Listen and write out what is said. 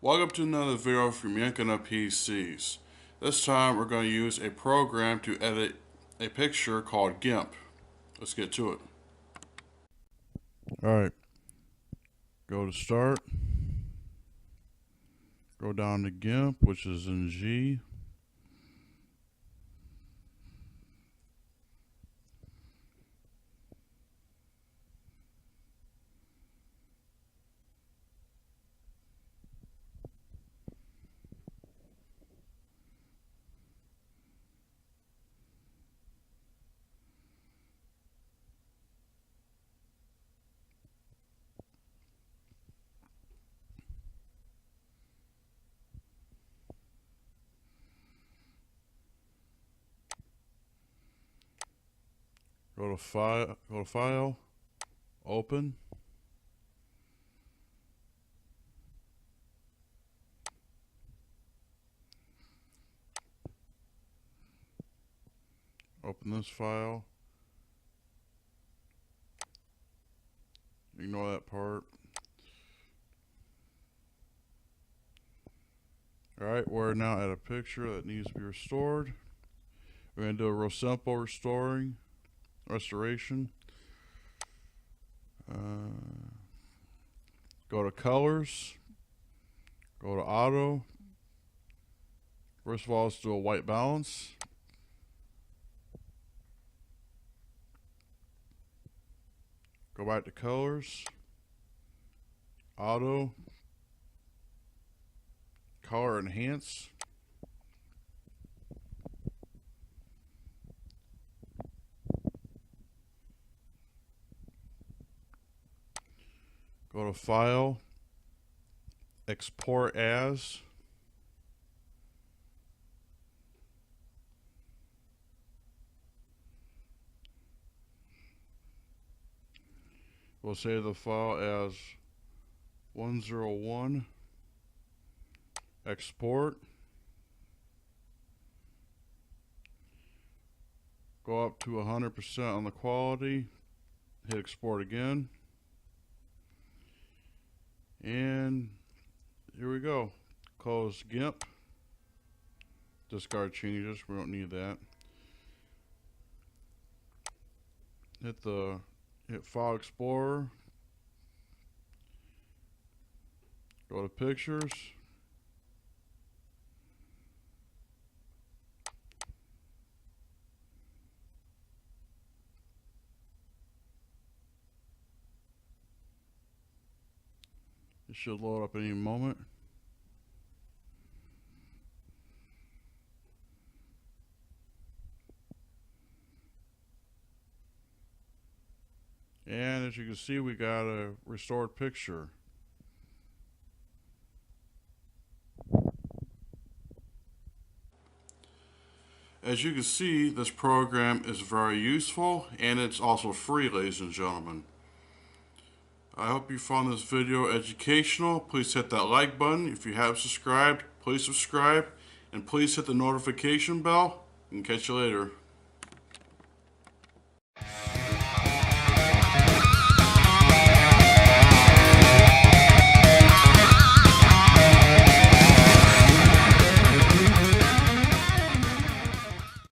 Welcome to another video from Yenkna PCs. This time we're going to use a program to edit a picture called GIMP. Let's get to it. Alright, go to Start, go down to GIMP, which is in G. Go to File, Open. Open this file. Ignore that part. Alright, we're now at a picture that needs to be restored. We're going to do a real simple restoration. Go to Colors. Go to Auto. First of all, let's do a white balance. Go back to Colors. Auto. Color Enhance. Go to File, Export As. We'll save the file as 101. Export. Go up to 100% on the quality. Hit export again. And here we go. Close GIMP. Discard changes. We don't need that. Hit File Explorer. Go to Pictures. It should load up any moment. And as you can see, we got a restored picture. As you can see, this program is very useful and it's also free, ladies and gentlemen. I hope you found this video educational. Please hit that like button. If you have subscribed, please subscribe. And please hit the notification bell. And catch you later.